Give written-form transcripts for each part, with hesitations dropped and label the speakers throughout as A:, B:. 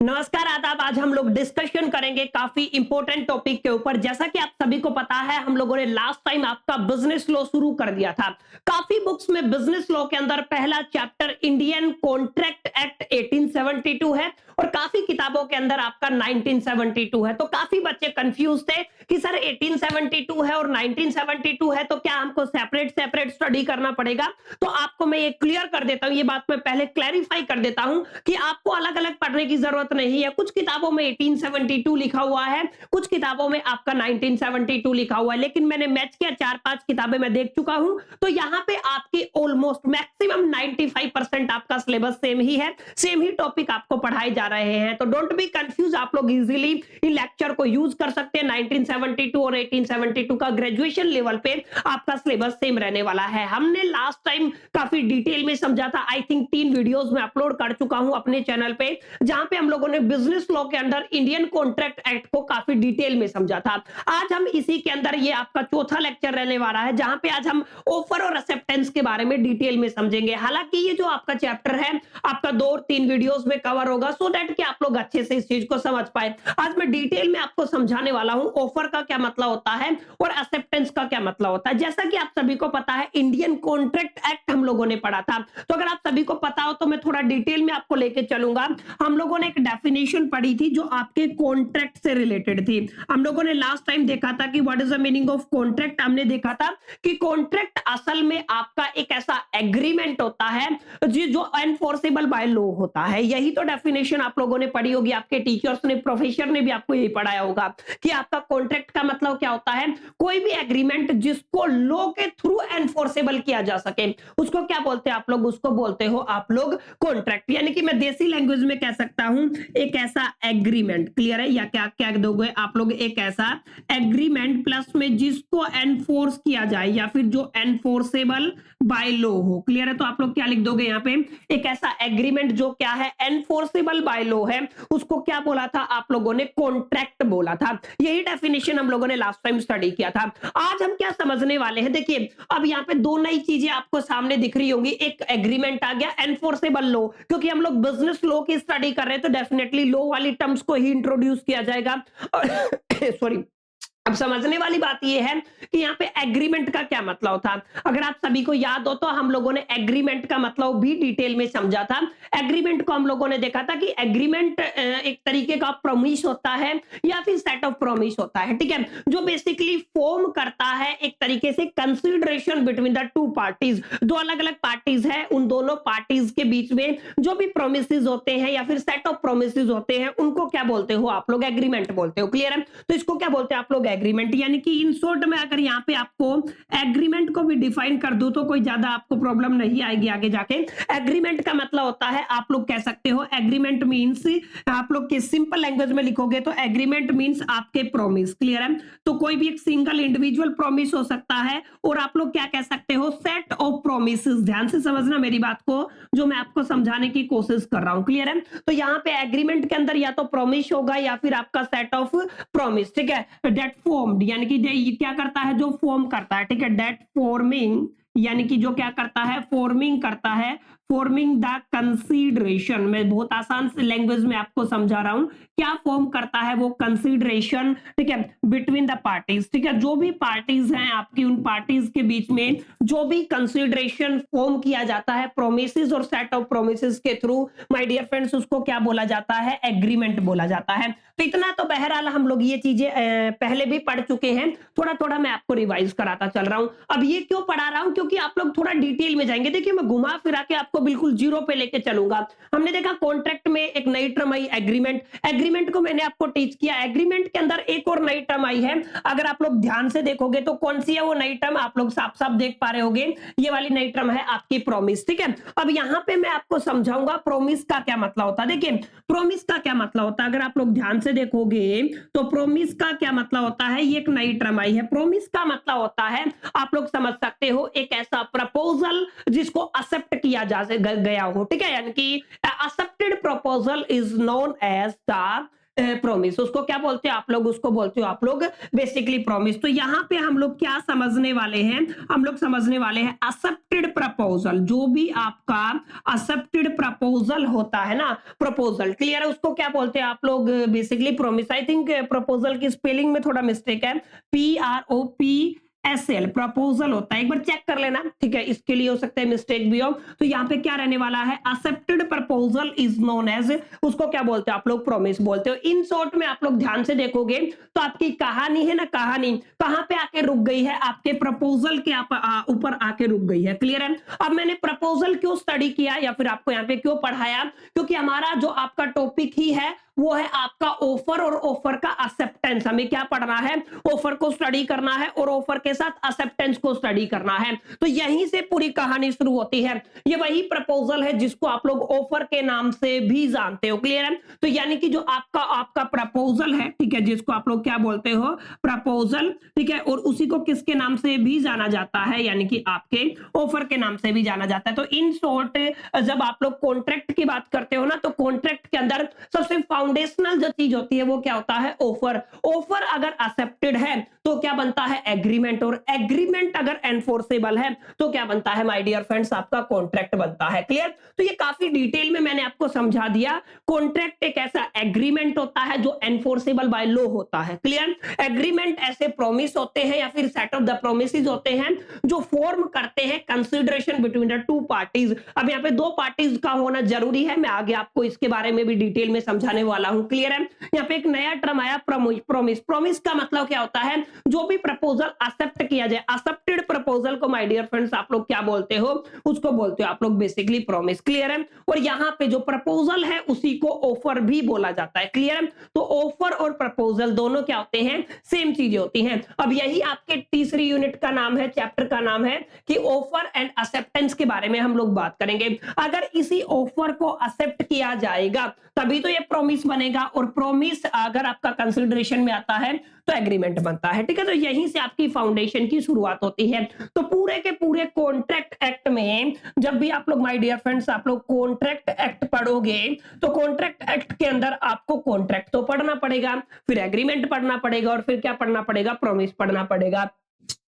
A: नमस्कार आदाब। आज हम लोग डिस्कशन करेंगे काफी इंपॉर्टेंट टॉपिक के ऊपर। जैसा कि आप सभी को पता है, हम लोगों ने लास्ट टाइम आपका बिजनेस लॉ शुरू कर दिया था। काफी बुक्स में बिजनेस लॉ के अंदर पहला चैप्टर इंडियन कॉन्ट्रैक्ट एक्ट 1872 है और काफी किताबों के अंदर आपका 1972 है। तो काफी बच्चे कंफ्यूज थे कि सर 1872 है और 1972 है, तो क्या हमको सेपरेट सेपरेट स्टडी करना पड़ेगा? तो आपको मैं ये क्लियर कर देता हूं, ये बात मैं पहले क्लैरिफाई कर देता हूं कि आपको अलग अलग पढ़ने की जरूरत नहीं है। कुछ किताबों में 1872 लिखा हुआ है, कुछ किताबों में आपका 1972 लिखा हुआ है, लेकिन मैंने मैच किया, 4-5 किताबें मैं देख चुका हूं, तो यहाँ पे आपकी ऑलमोस्ट मैक्सिमम 95% आपका सिलेबस सेम ही है, सेम ही टॉपिक आपको पढ़ाए जा रहे हैं। तो डोंट बी कंफ्यूज, आप लोग इजीली इन लेक्चर को यूज कर सकते हैं। 1972 और 1872 का ग्रेजुएशन लेवल पे आपका सिलेबस सेम रहने वाला है। हमने लास्ट टाइम काफी डिटेल में समझा था, आई थिंक 3 वीडियोस में अपलोड कर चुका हूं अपने चैनल पे, जहां पे हम लोगों ने बिजनेस लॉ के अंदर इंडियन कॉन्ट्रैक्ट एक्ट को काफी डिटेल में समझा था। आज हम इसी के अंदर ये आपका चौथा लेक्चर रहने वाला है, जहां पे आज हम ऑफर और एक्सेप्टेंस के बारे में डिटेल में समझेंगे। हालांकि ये जो आपका चैप्टर है आपका 2 और 3 वीडियोस में कवर होगा, सो दैट कि आप लोग अच्छे से इस चीज को समझ पाए। आज मैं डिटेल में आपको समझाने वाला हूं ऑफर का क्या मतलब होता है और एक्सेप्टेंस का क्या मतलब होता है। जैसा कि आप सभी को पता है, इंडियन कॉन्ट्रैक्ट एक्ट हम लोगों ने पढ़ा था, तो अगर आप सभी को पता हो तो मैं थोड़ा डिटेल में आपको लेके चलूंगा। हम लोगों ने एक डेफिनेशन पढ़ी थी जो आपके कॉन्ट्रैक्ट से रिलेटेड थी। हम लोगों ने लास्ट टाइम देखा था कि what is the meaning of contract. हमने देखा था कि कॉन्ट्रैक्ट असल में आपका एक ऐसा एग्रीमेंट होता है जो एनफोर्सेबल बाय लॉ होता है। यही तो डेफिनेशन आप लोगों ने पढ़ी होगी, आपके टीचर्स ने, प्रोफेसर ने भी आपको यही पढ़ाया होगा कि आपका कॉन्ट्रैक्ट का मतलब क्या होता है। कोई भी एग्रीमेंट जिसको लॉ के थ्रू एनफोर्सेबल किया जा सके, उसको क्या बोलते हैं आप लोग? उसको बोलते हो आप लोग कॉन्ट्रैक्ट। यानी कि मैं देसी लैंग्वेज में कह सकता हूं, एक ऐसा एग्रीमेंट। क्लियर है? या क्या क्या दोगे आप लोग? एक ऐसा एग्रीमेंट प्लस में जिसको एनफोर्स किया जाए या फिर जो एनफोर्सेबल बाय लॉ हो। क्लियर है? तो आप लोग क्या लिख दोगे यहाँ पे? एक ऐसा एग्रीमेंट जो क्या है, एनफोर्सेबल बाय लॉ है, उसको क्या बोला था आप लोगों ने? कॉन्ट्रैक्ट बोला था। यही डेफिनेशन हम लोगों ने लास्ट टाइम स्टडी किया था। आज हम क्या समझने वाले हैं, देखिए अब यहाँ पे 2 नई चीजें आपको सामने दिख रही होंगी। एक एग्रीमेंट आ गया, एनफोर्सेबल लॉ, क्योंकि हम लोग बिजनेस लॉ की स्टडी कर रहे हैं तो डेफिनेटली लॉ वाली टर्म्स को ही इंट्रोड्यूस किया जाएगा। सॉरी। अब समझने वाली बात यह है कि यहाँ पे एग्रीमेंट का क्या मतलब था। अगर आप सभी को याद हो तो हम लोगों ने एग्रीमेंट का मतलब भी डिटेल में समझा था। एग्रीमेंट को हम लोगों ने देखा था कि एग्रीमेंट एक तरीके का प्रॉमिस होता है या फिर सेट ऑफ प्रॉमिस होता है, ठीक है, जो बेसिकली फॉर्म करता है एक तरीके से कंसिडरेशन बिटवीन द 2 पार्टीज। दो अलग अलग पार्टीज है, उन दोनों पार्टीज के बीच में जो भी प्रोमिसेस होते हैं या फिर सेट ऑफ प्रोमिसेस होते हैं, उनको क्या बोलते हो आप लोग? एग्रीमेंट बोलते हो। क्लियर है? तो इसको क्या बोलते हैं आप लोग? एग्रीमेंट। यानी कि इन शॉर्ट में अगर यहाँ पे आपको एग्रीमेंट को भी डिफाइन कर दूं तो कोई ज्यादा आपको प्रॉब्लम नहीं आएगी आगे जाके। एग्रीमेंट का मतलब होता है, आप लोग कह सकते हो एग्रीमेंट मींस, आप लोग के सिंपल लैंग्वेज में लिखोगे तो एग्रीमेंट मींस आपके प्रॉमिस। क्लियर है? तो कोई भी एक सिंगल इंडिविजुअल प्रॉमिस हो सकता है और आप लोग क्या कह सकते हो? Set of promises. ध्यान से समझना मेरी बात को, जो मैं आपको समझाने की कोशिश कर रहा हूं। क्लियर है? तो यहाँ पे एग्रीमेंट के अंदर या तो प्रॉमिस होगा या फिर आपका सेट ऑफ प्रॉमिस, ठीक है। डेट फॉर्म्ड यानी कि ये क्या करता है? जो फॉर्म करता है, ठीक है। डेट फॉर्मिंग यानी कि जो क्या करता है? फॉर्मिंग करता है, फॉर्मिंग द कंसीडरेशन। मैं बहुत आसान से लैंग्वेज में आपको समझा रहा हूं। क्या फॉर्म करता है? वो कंसीडरेशन, ठीक है, बिटवीन द पार्टीज, ठीक है। जो भी पार्टीज हैं आपकी, उन पार्टीज के बीच में जो भी कंसीडरेशन फॉर्म किया जाता है प्रोमिसेस और सेट ऑफ प्रोमिसेस के थ्रू, माय डियर फ्रेंड्स, उसको क्या बोला जाता है? एग्रीमेंट बोला जाता है। तो इतना तो बहरहाल हम लोग ये चीजें पहले भी पढ़ चुके हैं, थोड़ा थोड़ा मैं आपको रिवाइज कराता चल रहा हूं। अब ये क्यों पढ़ा रहा हूं? क्योंकि आप लोग थोड़ा डिटेल में जाएंगे। देखिए मैं घुमा फिरा के आपको बिल्कुल जीरो पे लेके चलूंगा। हमने देखा कॉन्ट्रैक्ट में एक नई टर्म आई, एग्रीमेंट। एग्रीमेंट को मैंने आपको टीच किया। एग्रीमेंट के अंदर एक और नई टर्म आई है, अगर आप लोग ध्यान से देखोगे तो कौन सी है वो नई टर्म? आप लोग साफ साफ देख पा रहे होगे, ये वाली नई टर्म है आपकी प्रॉमिस, ठीक है। अब यहाँ पे मैं आपको समझाऊंगा प्रॉमिस का क्या मतलब होता है। देखिए प्रोमिस का क्या मतलब होता है, अगर आप लोग ध्यान से देखोगे तो प्रोमिस का क्या मतलब होता है? ये एक नई टर्म आई है। प्रोमिस का मतलब होता है, आप लोग समझ सकते हो, एक ऐसा प्रपोजल जिसको एक्सेप्ट किया जा गया हो, ठीक है। यानी कि accepted proposal is known as the promise. उसको क्या बोलते हो आप लोग? उसको बोलते हो आप लोग बेसिकली प्रॉमिस। तो यहाँ पे हम लोग क्या समझने वाले हैं? हम लोग समझने वाले हैं एक्सेप्टेड प्रपोजल। जो भी आपका एक्सेप्टेड प्रपोजल होता है ना, प्रपोजल क्लियर है, उसको क्या बोलते हैं आप लोग? Basically promise. I think proposal की स्पेलिंग में थोड़ा मिस्टेक है, PROPSL प्रपोजल होता है, एक बार चेक कर लेना, ठीक है? इसके लिए हो सकता है मिस्टेक भी हो। तो यहाँ पे क्या रहने वाला है? Accepted proposal is known as, उसको क्या बोलते हो आप लोग? प्रॉमिस बोलते हो। इन शॉर्ट में आप लोग ध्यान से देखोगे तो आपकी कहानी है ना, कहानी कहां पे आके रुक गई है? आपके प्रपोजल के ऊपर आके रुक गई है। क्लियर है? अब मैंने प्रपोजल क्यों स्टडी किया या फिर आपको यहाँ पे क्यों पढ़ाया? क्योंकि हमारा जो आपका टॉपिक ही है वो है आपका ऑफर और ऑफर का एक्सेप्टेंस। हमें क्या पढ़ना है? ऑफर को स्टडी करना है और ऑफर के साथ एक्सेप्टेंस को स्टडी करना है। तो यहीं से पूरी कहानी शुरू होती है। ये वही प्रपोजल है जिसको आप लोग ऑफर के नाम से भी जानते हो। क्लियर है? तो यानी कि जो आपका प्रपोजल है, ठीक है, जिसको आप लोग क्या बोलते हो? प्रपोजल, ठीक है, और उसी को किसके नाम से भी जाना जाता है? यानी कि आपके ऑफर के नाम से भी जाना जाता है। तो इन शॉर्ट जब आप लोग कॉन्ट्रैक्ट की बात करते हो ना, तो कॉन्ट्रैक्ट के अंदर सबसे फाउंडेशनल जो चीज होती है वो क्या होता है? ऑफर। ऑफर अगर एक्सेप्टेड है तो क्या बनता है? एग्रीमेंट। और एग्रीमेंट अगर एनफोर्सेबल है तो क्या बनता है माय डियर फ्रेंड्स? आपका कॉन्ट्रैक्ट बनता है। क्लियर? तो ये काफी डिटेल में मैंने आपको समझा दिया। कॉन्ट्रैक्ट एक ऐसा एग्रीमेंट होता है जो एनफोर्सेबल बाय लॉ होता है। क्लियर? एग्रीमेंट ऐसे प्रॉमिस होते हैं या फिर सेट ऑफ द प्रोमिसेस होते हैं जो फॉर्म करते हैं consideration between the two parties. अब यहाँ पे दो पार्टीज का होना जरूरी है, मैं आगे आपको इसके बारे में भी डिटेल में समझाने वाला हूं। क्लियर है? यहाँ पे एक नया टर्म आया, प्रॉमिस। प्रॉमिस का मतलब क्या होता है? जो भी प्रपोजल एक्सेप्ट किया जाए, एक्सेप्टेड प्रपोजल को माय डियर फ्रेंड्स आप लोग क्या बोलते हो? उसको बोलते हो आप लोग बेसिकली प्रॉमिस। क्लियर है? और यहाँ पे जो प्रपोजल है उसी को ऑफर भी बोला जाता है। क्लियर है? तो ऑफर और प्रपोजल दोनों क्या होते हैं? सेम चीजें होती हैं। अब यही आपके तीसरी यूनिट का नाम है, चैप्टर का नाम है कि ऑफर एंड एक्सेप्टेंस के बारे में हम लोग बात करेंगे। अगर इसी ऑफर को एक्सेप्ट किया जाएगा तभी तो ये प्रॉमिस बनेगा, और प्रॉमिस अगर आपका कंसिडरेशन में आता है तो एग्रीमेंट बनता है। ठीक है? तो यहीं से आपकी फाउंडेशन की शुरुआत होती है। तो पूरे के पूरे कॉन्ट्रैक्ट एक्ट में जब भी आप लोग माय डियर फ्रेंड्स आप लोग कॉन्ट्रैक्ट एक्ट पढ़ोगे तो कॉन्ट्रैक्ट एक्ट के अंदर आपको कॉन्ट्रैक्ट तो पढ़ना पड़ेगा, फिर एग्रीमेंट पढ़ना पड़ेगा, और फिर क्या पढ़ना पड़ेगा? प्रॉमिस पढ़ना पड़ेगा।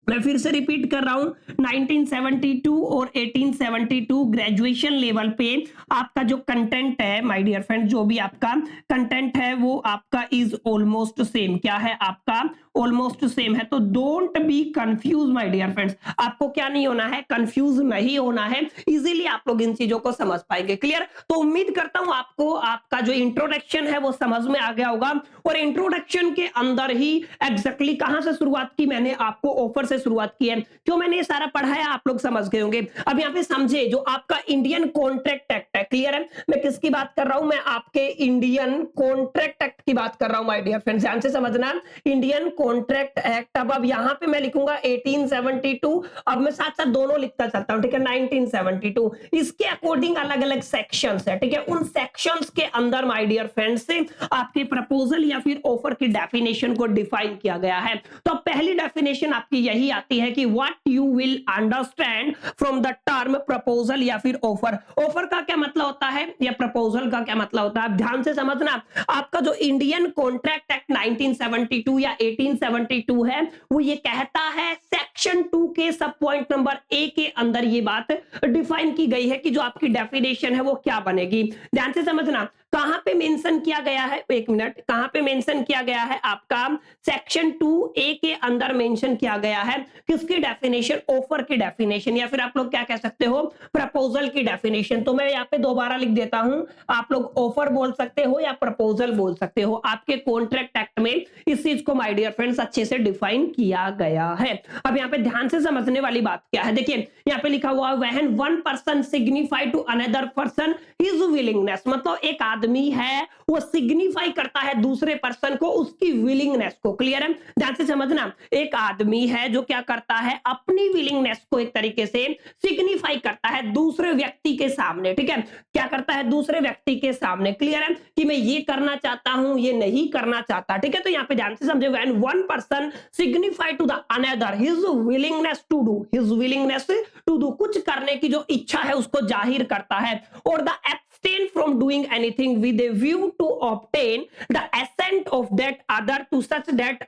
A: मैं फिर से रिपीट कर रहा हूं, 1972 और 1872 ग्रेजुएशन लेवल पे आपका जो कंटेंट है माय डियर फ्रेंड, जो भी आपका कंटेंट है वो आपका इज ऑलमोस्ट सेम। क्या है? आपका ऑलमोस्ट सेम है। तो don't be confuse my dear friends, आपको क्या नहीं होना है? कंफ्यूज नहीं होना है। इजीली आप लोग इन चीजों को समझ पाएंगे। क्लियर? तो उम्मीद करता हूं आपको आपका जो इंट्रोडक्शन है वो समझ में आ गया होगा, और इंट्रोडक्शन के अंदर ही एग्जैक्टली कहां से शुरुआत की मैंने? आपको ऑफर से शुरुआत की है। क्यों मैंने ये सारा पढ़ाया आप लोग समझ गए होंगे। अब यहाँ पे समझे, जो आपका इंडियन कॉन्ट्रैक्ट एक्ट है, क्लियर है? मैं किसकी बात कर रहा हूं? मैं आपके इंडियन कॉन्ट्रैक्ट एक्ट की बात कर रहा हूं माय डियर फ्रेंड्स, ध्यान से समझना। इंडियन कॉन्ट्रैक्ट एक्ट, अब यहां पे मैं लिखूंगा 1872, अब मैं साथ साथ दोनों लिखता चलता हूं, ठीक है? 1972। इसके अकॉर्डिंग अलग अलग सेक्शंस है, ठीक है? उन सेक्शंस के अंदर माय डियर फ्रेंड्स आपके प्रपोजल या फिर ऑफर की डेफिनेशन को डिफाइन किया गया है। तो पहली डेफिनेशन आपकी यही आती है कि what you will understand from the term proposal या फिर ऑफर। ऑफर का क्या मतलब होता है या प्रपोजल का क्या मतलब होता है? ध्यान से समझना। आपका जो इंडियन कॉन्ट्रैक्ट एक्ट 1972 या 1872 है वो ये कहता है, सेक्शन 2 के सब पॉइंट नंबर ए के अंदर ये बात डिफाइन की गई है कि जो आपकी डेफिनेशन है वो क्या बनेगी। ध्यान से समझना। कहां पे मेंशन किया गया है? एक मिनट, कहां पे मेंशन किया गया है? आपका सेक्शन 2A के अंदर मेंशन किया गया है किसकी डेफिनेशन? ऑफर की डेफिनेशन, या फिर आप लोग क्या कह सकते हो? प्रपोजल की डेफिनेशन। तो मैं यहाँ पे दोबारा लिख देता हूं, आप लोग ऑफर बोल सकते हो या प्रपोजल बोल सकते हो। आपके कॉन्ट्रैक्ट एक्ट में इस चीज को माय डियर फ्रेंड्स अच्छे से डिफाइन किया गया है। अब यहाँ पे ध्यान से समझने वाली बात क्या है? देखिए यहाँ पे लिखा हुआ, when one person signify to another person his willingness, मतलब एक आदमी है वो सिग्निफाई करता है दूसरे पर्सन को उसकी विलिंगनेस को। क्लियर है? ध्यान से समझना। एक आदमी है जो क्या करता है? अपनी विलिंगनेस को एक तरीके से सिग्निफाई करता है दूसरे व्यक्ति के सामने। ठीक है? क्या करता है? दूसरे व्यक्ति के सामने। क्लियर है? कि मैं ये करना चाहता हूं, ये नहीं करना चाहता। ठीक है? तो यहाँ पे ध्यान से समझे, when one person signify to the another his willingness to do, his willingness to do, कुछ करने की जो इच्छा है उसको जाहिर करता है, और the abstain from doing anything with a view to obtain the assent of that other to such that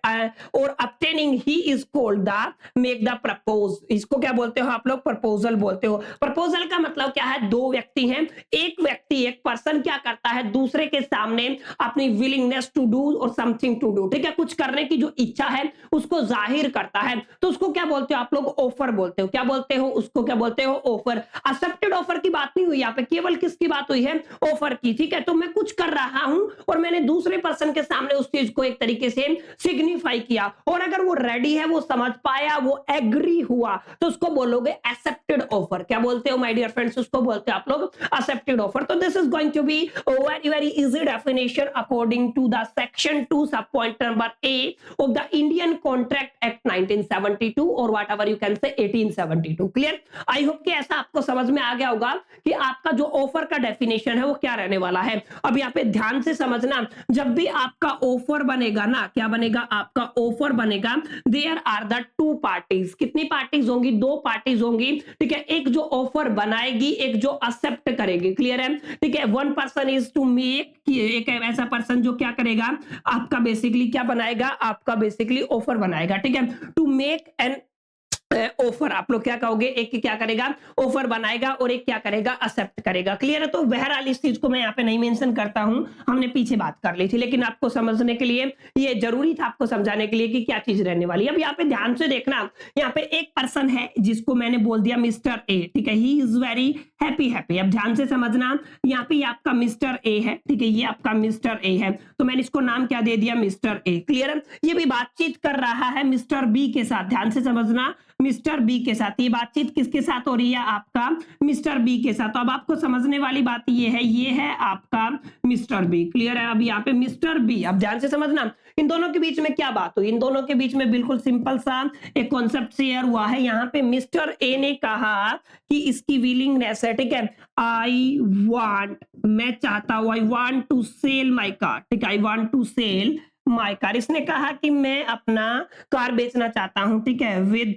A: or obtaining he is called the make the propose। इसको क्या बोलते हो आप लोग? प्रपोजल बोलते हो। प्रपोजल का मतलब क्या है? दो व्यक्ति हैं, एक व्यक्ति एक पर्सन क्या करता है दूसरे के सामने अपनी विलिंगनेस टू डू और समथिंग टू डू, ठीक है, कुछ करने की जो इच्छा है उसको जाहिर करता है, तो उसको क्या बोलते हो आप लोग? ऑफर बोलते हो। क्या बोलते हो उसको? क्या बोलते हो? ऑफर। एक्सेप्टेड ऑफर की बात नहीं हुई यहाँ पे, केवल किसकी बात हुई है? ऑफर की, ठीक है। तो मैं कुछ कर रहा हूं और मैंने दूसरे पर्सन के सामने उस चीज को एक तरीके से सिग्निफाई किया, और अगर वो रेडी है, वो समझ पाया, वो एग्री हुआ, तो उसको बोलोगे एक्सेप्टेड ऑफर। क्या बोलते हो माय डियर फ्रेंड्स? उसको बोलते हो आप लोग एक्सेप्टेड ऑफर। तो this is going to be very very easy definition according to the section 2 sub point number A of the Indian contract act 1972 और what ever you can say 1872। Clear? I hope कि ऐसा आपको समझ में आ गया होगा कि आपका जो ऑफर का डेफिनेशन है वो क्या रहने वाला है। अब यहाँ पे ध्यान से समझना, जब भी आपका ऑफर बनेगा ना, क्या बनेगा? आपका ऑफर बनेगा, there are the two parties. कितनी पार्टीज होंगी? दो पार्टीज होंगी, ठीक है। एक जो ऑफर बनाएगी, एक जो एक्सेप्ट करेगी। क्लियर है? ठीक है। One person is to make, एक ऐसा पर्सन जो क्या करेगा? आपका बेसिकली क्या बनाएगा? आपका बेसिकली ऑफर बनाएगा, ठीक है। टू मेक एन ऑफर, आप लोग क्या कहोगे? एक क्या करेगा? ऑफर बनाएगा, और एक क्या करेगा? एक्सेप्ट करेगा। क्लियर है? तो बहरहाल इस चीज को मैं यहाँ पे नहीं मेंशन करता हूं, हमने पीछे बात कर ली थी, लेकिन आपको समझने के लिए ये जरूरी था, आपको समझाने के लिए कि क्या चीज रहने वाली है। अब यहाँ पे ध्यान से देखना, यहाँ पे एक पर्सन है जिसको मैंने बोल दिया मिस्टर ए, ठीक है। He is very happy happy. अब ध्यान से समझना, यहाँ पे आपका मिस्टर ए है, ठीक है, ये आपका मिस्टर ए है, तो मैंने इसको नाम क्या दे दिया? Mister A. क्लियर है? ये भी बातचीत कर रहा है मिस्टर बी के साथ। ध्यान से समझना, मिस्टर बी के साथ। ये बातचीत किसके साथ हो रही है? आपका मिस्टर बी के साथ। तो अब आपको समझने वाली बात ये है आपका मिस्टर बी। क्लियर है? अब यहाँ पे मिस्टर बी, अब ध्यान से समझना, इन दोनों के बीच में क्या बात हुई? इन दोनों के बीच में बिल्कुल सिंपल सा एक कॉन्सेप्ट शेयर हुआ है। यहाँ पे मिस्टर ए ने कहा कि इसकी विलिंगनेस है, ठीक है। आई वांट, मैं चाहता हूं, I want to sell my car, ठीक है, I want to sell my car. इसने कहा कि मैं अपना कार बेचना चाहता हूं, ठीक है, विद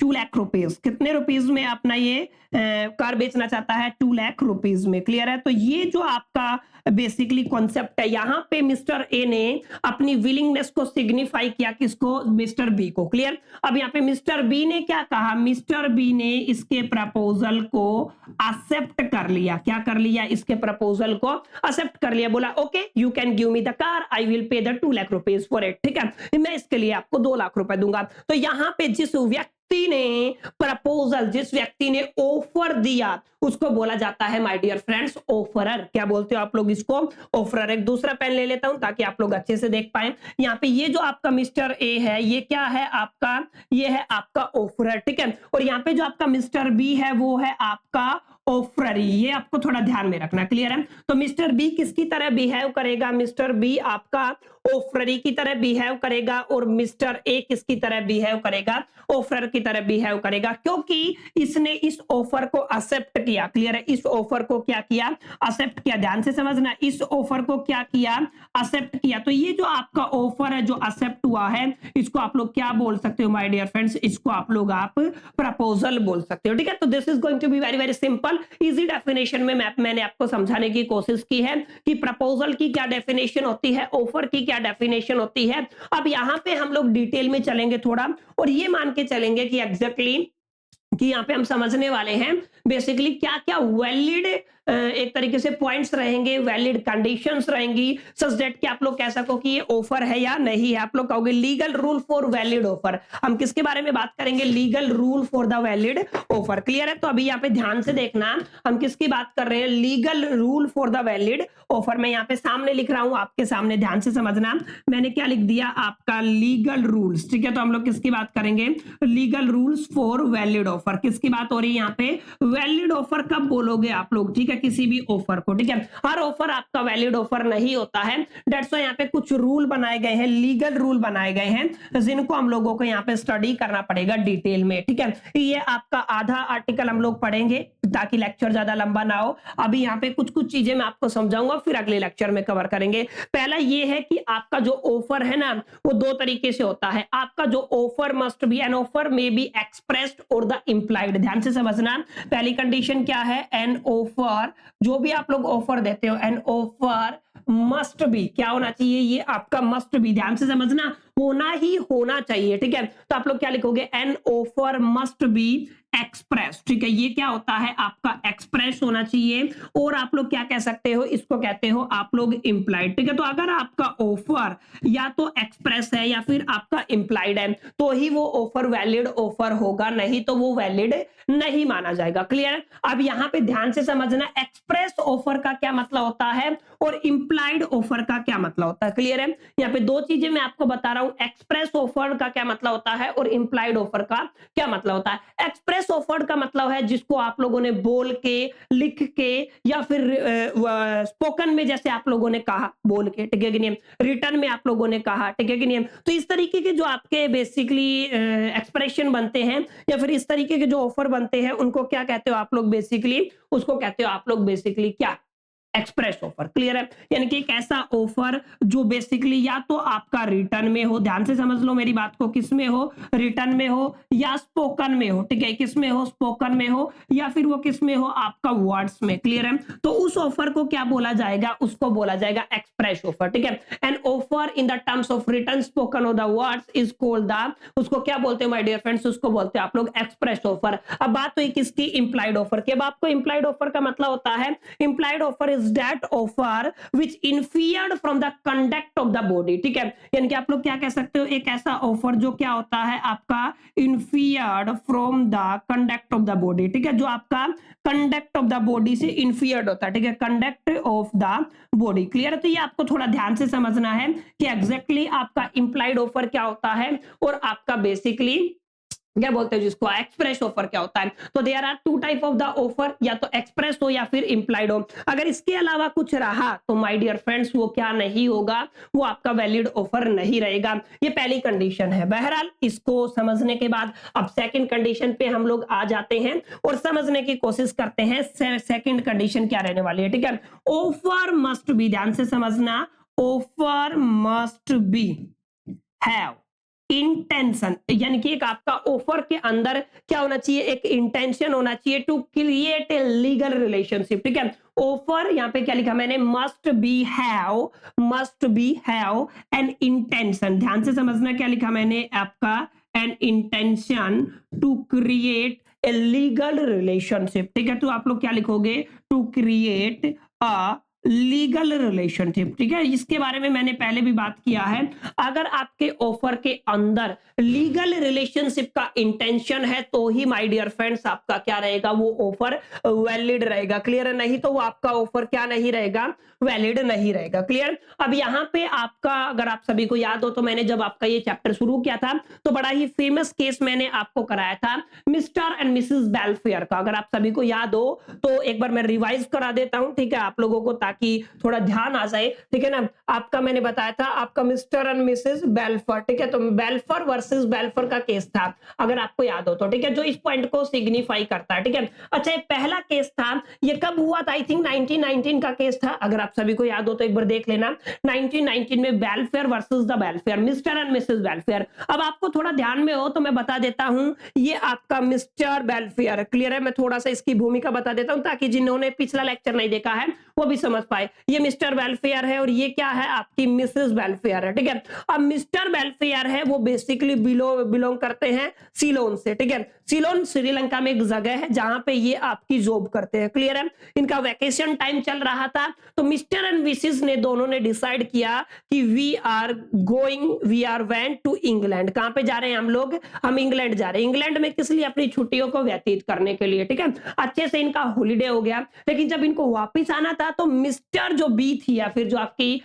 A: 2 लाख रुपीज। कितने रुपीज में अपना ये कार बेचना चाहता है? 2 लाख रुपीज में। क्लियर है? तो ये जो आपका बेसिकली कॉन्सेप्ट है, यहां पे मिस्टर ए ने अपनी विलिंगनेस को सिग्निफाई किया, किसको? मिस्टर बी को। क्लियर? अब यहाँ पे मिस्टर बी ने क्या कहा? मिस्टर बी ने इसके प्रपोजल को एक्सेप्ट कर लिया। क्या कर लिया? इसके प्रपोजल को एक्सेप्ट कर लिया। बोला okay, you can give me the car, I will pay the 2 lakh rupees for it, ठीक है, मैं इसके लिए आपको 2 लाख रुपए दूंगा। तो यहां पे जिस व्यक्ति ने प्रपोजल, जिस व्यक्ति ने ऑफर दिया, उसको बोला जाता है माय डियर फ्रेंड्स ऑफरर। क्या बोलते हो आप लोग इसको? ऑफरर। एक दूसरा पेन ले लेता हूं ताकि आप लोग अच्छे से देख पाए। यहाँ पे ये जो आपका मिस्टर ए है, ये क्या है आपका? ये है आपका ऑफरर, ठीक है। और यहाँ पे जो आपका मिस्टर बी है, वो है आपका ऑफररी। ये आपको थोड़ा ध्यान में रखना। क्लियर है? तो मिस्टर बी किसकी तरह बिहेव करेगा? मिस्टर बी आपका ऑफररी की तरह बिहेव करेगा, और मिस्टर ए किसकी तरह बिहेव करेगा? ऑफरर की तरह बिहेव करेगा, क्योंकि इसने इस ऑफर को एक्सेप्ट किया। क्लियर है? इस ऑफर को क्या किया? एक्सेप्ट किया। ध्यान से समझना, इस ऑफर को क्या किया? एक्सेप्ट किया। तो ये जो आपका ऑफर है जो एक्सेप्ट हुआ है, इसको आप लोग क्या बोल सकते हो माय डियर फ्रेंड्स? इसको आप लोग प्रपोजल बोल सकते हो, ठीक है। तो this is going to be very very simple, easy definition में मैंने आपको समझाने की कोशिश की है कि प्रपोजल की क्या डेफिनेशन होती है, ऑफर की क्या डेफिनेशन होती है। अब यहां पे हम लोग डिटेल में चलेंगे थोड़ा, और ये मान के चलेंगे कि एग्जैक्टली कि यहाँ पे हम समझने वाले हैं बेसिकली क्या क्या वैलिड एक तरीके से पॉइंट्स रहेंगे, वैलिड कंडीशंस रहेंगी, सच दैट कि आप लोग कह सको कि ये ऑफर है या नहीं है। आप लोग कहोगे legal rule for valid offer. हम किसके बारे में बात करेंगे? Legal rule for the valid offer. Clear है? तो अभी यहाँ पे ध्यान से देखना, हम किसकी बात कर रहे हैं? Legal rule for the valid offer. मैं यहाँ पे सामने लिख रहा हूं आपके सामने, ध्यान से समझना। मैंने क्या लिख दिया? आपका लीगल रूल्स, ठीक है। तो हम लोग किसकी बात करेंगे? Legal rules for valid offer. किसकी बात हो रही है यहाँ पे? वैलिड ऑफर कब बोलोगे आप लोग? ठीक है, किसी भी ऑफर को, ठीक है। हर ऑफर आपका वैलिड ऑफर नहीं होता है, दैट्स व्हाई यहाँ पे कुछ रूल बनाए गए हैं, लीगल रूल बनाए गए हैं, जिनको हम लोगों को यहाँ पे स्टडी करना पड़ेगा डिटेल में, ठीक है। ये आपका आधा आर्टिकल हम लोग पढ़ेंगे ताकि लेक्चर ज्यादा लंबा ना हो। अभी यहाँ पे कुछ कुछ चीजें मैं आपको समझाऊंगा, फिर अगले लेक्चर में कवर करेंगे। पहला ये है कि आपका जो ऑफर है ना, वो दो तरीके से होता है। आपका जो offer must be, an offer may be expressed और द इंप्लाइड। ध्यान से समझना, पहले पहली कंडीशन क्या है, एन ऑफर, जो भी आप लोग ऑफर देते हो, एन ऑफर मस्ट बी, क्या होना चाहिए, ये आपका मस्ट बी, ध्यान से समझना, होना ही होना चाहिए, ठीक है। तो आप लोग क्या लिखोगे, an offer must be express, ठीक है। ये क्या होता है, आपका एक्सप्रेस होना चाहिए, और आप लोग क्या कह सकते हो, इसको कहते हो आप लोग इंप्लाइड, ठीक है। तो अगर आपका ऑफर या तो एक्सप्रेस है या फिर आपका इंप्लाइड है, तो ही वो ऑफर वैलिड ऑफर होगा, नहीं तो वो वैलिड नहीं माना जाएगा। क्लियर। अब यहां पे ध्यान से समझना, एक्सप्रेस ऑफर का क्या मतलब होता है और इंप्लाइड ऑफर का क्या मतलब होता है। क्लियर है। यहाँ पे दो चीजें मैं आपको बता रहा हूं, एक्सप्रेस ऑफर का क्या मतलब होता है और इंप्लाइड ऑफर का क्या मतलब होता है। एक्सप्रेस ऑफर का मतलब है जिसको आप लोगों ने बोल के, लिख के, या फिर स्पोकन में, जैसे आप लोगों ने कहा बोल के, ठीक है कि नहीं, रिटर्न में आप लोगों ने कहा, ठीक है कि नहीं। तो इस तरीके के जो आपके बेसिकली एक्सप्रेशन बनते हैं या फिर इस तरीके के जो ऑफर बनते हैं, उनको क्या कहते हो आप लोग, बेसिकली उसको कहते हो आप लोग बेसिकली क्या, एक्सप्रेस ऑफर। क्लियर है। यानी कि एक ऐसा ऑफर जो बेसिकली या तो आपका रिटर्न में हो, ध्यान से समझ लो मेरी बात को, किस में हो, रिटर्न में हो या स्पोकन में हो, ठीक है, किस में हो, स्पोकन में हो या फिर वो किस में हो, आपका वर्ड्स में। क्लियर है। तो उस ऑफर को क्या बोला जाएगा, उसको बोला जाएगा एक्सप्रेस ऑफर, ठीक है। An offer in the terms of return, spoken और the words is called the, उसको क्या बोलते हैं माय डियर फ्रेंड्स, उसको बोलते हैं आप लोग एक्सप्रेस ऑफर। अब बात हुई किसकी, इंप्लाइड ऑफर की। अब आपको इंप्लाइड ऑफर का मतलब होता है, implied offer is that offer which inferred from the conduct of the body, ठीक है। यानी कि आप लोग क्या कह सकते हो, एक ऐसा ऑफर जो क्या होता है आपका inferred from the conduct of the body, ठीक है, जो आपका conduct of the body से inferred होता है, ठीक है, conduct of the body। Clear है। तो ये आपको थोड़ा ध्यान से समझना है कि एग्जैक्टली आपका इंप्लाइड ऑफर क्या होता है और आपका बेसिकली क्या बोलते हैं जिसको एक्सप्रेस ऑफर क्या होता है। तो there are two type of the offer, या तो एक्सप्रेस हो या फिर इंप्लाइड हो। अगर इसके अलावा कुछ रहा तो माय डियर फ्रेंड्स वो क्या नहीं होगा, वो आपका वैलिड ऑफर नहीं रहेगा। ये पहली कंडीशन है। बहरहाल इसको समझने के बाद अब सेकंड कंडीशन पे हम लोग आ जाते हैं और समझने की कोशिश करते हैं सेकंड कंडीशन क्या रहने वाली है, ठीक है। ऑफर मस्ट बी, ध्यान से समझना, offer must be have intention, यानी कि एक आपका ऑफर के अंदर क्या होना चाहिए, एक इंटेंशन होना चाहिए to create a legal relationship, ठीक है। ऑफर यहां पे क्या लिखा मैंने, must be have an intention, ध्यान से समझना क्या लिखा मैंने आपका, an intention to create a legal relationship, ठीक है। तो आप लोग क्या लिखोगे, to create a legal relationship, ठीक है। इसके बारे में मैंने पहले भी बात किया है। अगर आपके ऑफर के अंदर लीगल रिलेशनशिप का इंटेंशन है तो ही माय डियर फ्रेंड्स आपका क्या रहेगा, वो ऑफर वैलिड रहेगा। क्लियर है। नहीं तो वो आपका ऑफर क्या नहीं रहेगा, वैलिड नहीं रहेगा। क्लियर। अब यहाँ पे आपका, अगर आप सभी को याद हो तो मैंने जब आपका ये चैप्टर शुरू किया था तो बड़ा ही फेमस केस मैंने आपको कराया था मिस्टर एंड मिसेस बेलफेयर का। अगर आप सभी को याद हो तो एक बार मैं रिवाइज करा देता हूं, ठीक है, आप लोगों को, ताकि थोड़ा ध्यान आ जाए, ठीक है ना। आपका मैंने बताया था आपका मिस्टर एंड मिसेस बेलफर, ठीक है। तो बेलफर वर्सेस बेलफर का केस था, अगर आपको याद हो तो, ठीक है, जो इस पॉइंट को सिग्निफाई करता है, ठीक है। अच्छा, ये पहला केस था, ये कब हुआ था, आई थिंक 1919 का केस था। अगर आप सभी को याद हो तो एक बार देख लेना, 1919 में welfare versus the welfare, mister and Mrs welfare. अब आपको थोड़ा ध्यान में हो तो मैं बता देता हूं, ये आपका मिस्टर बेलफेयर। क्लियर है। मैं थोड़ा सा इसकी भूमिका बता देता हूं ताकि जिन्होंने पिछला लेक्चर नहीं देखा है वो भी समझ पाए। ये मिस्टर बेलफेयर है और ये क्या है, आपकी मिसेस बेलफेयर है, ठीक है। अब मिस्टर बेलफेयर है वो बेसिकली बिलोंग करते हैं सीलोन से, ठीक है। सीलोन श्रीलंका में एक जगह है जहां पे ये आपकी जॉब करते हैं। क्लियर है। इनका वैकेशन टाइम चल रहा था तो मिस्टर एंड मिसेस ने दोनों ने डिसाइड किया कि we are went to England. कहां पे जा रहे हैं हम लोग, हम इंग्लैंड जा रहे हैं। इंग्लैंड में किस लिए, अपनी छुट्टियों को व्यतीत करने के लिए, ठीक है। अच्छे से इनका हॉलीडे हो गया, लेकिन जब इनको वापस आना था तो मिस्टर जो बी थी या फिर जो आपकी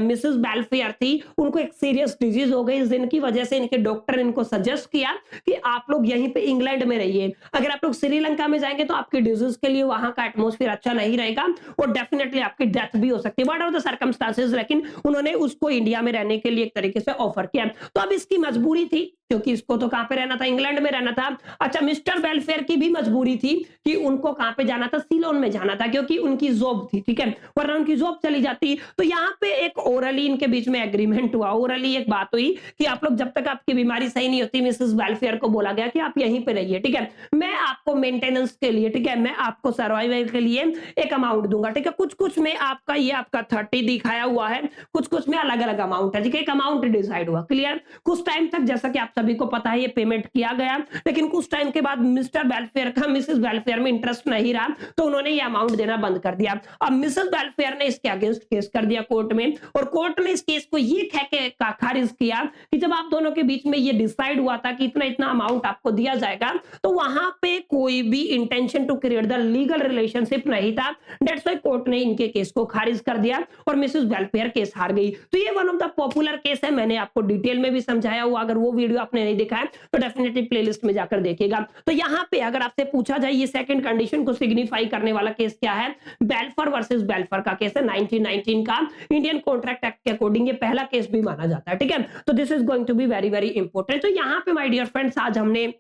A: मिसेस बेलफेयर थी, उनको एक सीरियस डिजीज हो गई, जिनकी वजह से इनके डॉक्टर ने इनको सजेस्ट किया कि आप लोग यहीं पे इंग्लैंड में रहिए। अगर आप लोग श्रीलंका में जाएंगे तो आपकी डिजीज के लिए वहां का एटमॉस्फेयर अच्छा नहीं रहेगा और डेफिनेटली आपकी डेथ भी हो सकती है, व्हाट आर द सर्कमस्टांसेस। लेकिन उन्होंने उसको इंडिया में रहने के लिए एक तरीके से ऑफर किया। तो अब इसकी मजबूरी थी, क्योंकि इसको तो कहां पे रहना था, इंग्लैंड में रहना था। अच्छा, मिस्टर वेलफेयर की भी मजबूरी थी कि उनको कहां पे जाना था, सीलोन में जाना था, क्योंकि उनकी जॉब थी, ठीक है, वरना उनकी जॉब चली जाती। तो यहां पे एक ओरली इनके बीच में एग्रीमेंट हुआ, ओरली एक बात हुई कि आप लोग जब तक आपकी बीमारी सही नहीं होती, मिसेस वेलफेयर को बोला गया कि आप यहीं पे रहिए, ठीक है, मैं आपको मेंटेनेंस के लिए, ठीक है, मैं आपको सर्वाइवल के लिए एक अमाउंट दूंगा, ठीक है। कुछ कुछ में आपका ये आपका 30 दिखाया हुआ है, कुछ कुछ में अलग अलग अमाउंट है, ठीक है, एक अमाउंट डिसाइड हुआ, क्लियर। कुछ टाइम तक जैसा कि आप सभी को पता है ये पेमेंट किया गया, लेकिन कुछ टाइम के बाद मिस्टर वेलफेयर का मिसेस वेलफेयर में इंटरेस्ट नहीं रहा, तो उन्होंने ये अमाउंट देना बंद कर दिया। अब मिसेस वेलफेयर ने इसके अगेंस्ट केस कर दिया कोर्ट में, और कोर्ट ने इस केस को ये कह के खारिज किया कि जब आप दोनों के बीच में ये डिसाइड हुआ था कि इतना इतना अमाउंट आपको दिया जाएगा, तो वहां पे कोई भी intention to create the legal relationship नहीं था। दैट्स व्हाई कोर्ट ने इनके केस को खारिज कर दिया और मिसेस वेलफेयर केस हार गई। तो ये one of the popular case है, मैंने आपको डिटेल में भी समझाया हुआ, अगर वो वीडियो आपने नहीं देखा है तो डेफिनेटली प्लेलिस्ट में जाकर देखिएगा। तो यहाँ पे अगर आपसे पूछा जाए ये सेकंड कंडीशन को सिग्निफाई करने वाला केस क्या है, बेल्फर वर्सेस बेल्फर का केस है 1919 का, इंडियन कॉन्ट्रैक्ट एक्ट के अकॉर्डिंग ये पहला केस भी माना जाता है, ठीक है। तो this is going to be very very important. तो यहाँ पे माय डियर फ्रेंड्स आज हमने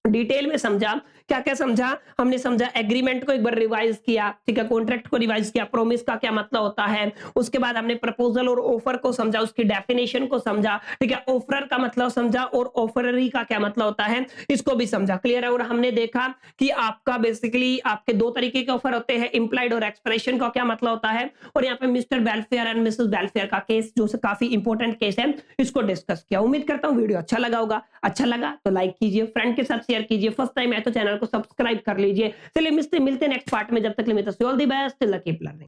A: डिटेल में समझा, क्या क्या समझा हमने, समझा एग्रीमेंट को एक बार रिवाइज किया, ठीक है, कॉन्ट्रैक्ट को रिवाइज किया, प्रॉमिस का क्या मतलब होता है, उसके बाद हमने प्रपोजल और ऑफर को समझा, उसकी डेफिनेशन को समझा, ठीक है, ऑफरर का मतलब समझा और ऑफररी का क्या मतलब होता है इसको भी समझा, क्लियर है। और हमने देखा कि आपका बेसिकली आपके दो तरीके के ऑफर होते हैं, इंप्लाइड और एक्सप्रेशन का क्या मतलब होता है, और यहाँ पे mister welfare and Mrs welfare का केस जो काफी इंपॉर्टेंट केस है इसको डिस्कस किया। उम्मीद करता हूँ वीडियो अच्छा लगा होगा, अच्छा लगा तो लाइक कीजिए, फ्रेंड के साथ शेयर कीजिए, फर्स्ट टाइम है तो चैनल को सब्सक्राइब कर लीजिए। चलिए मिलते नेक्स्ट पार्ट में, जब तक के लिए all the best, keep learning.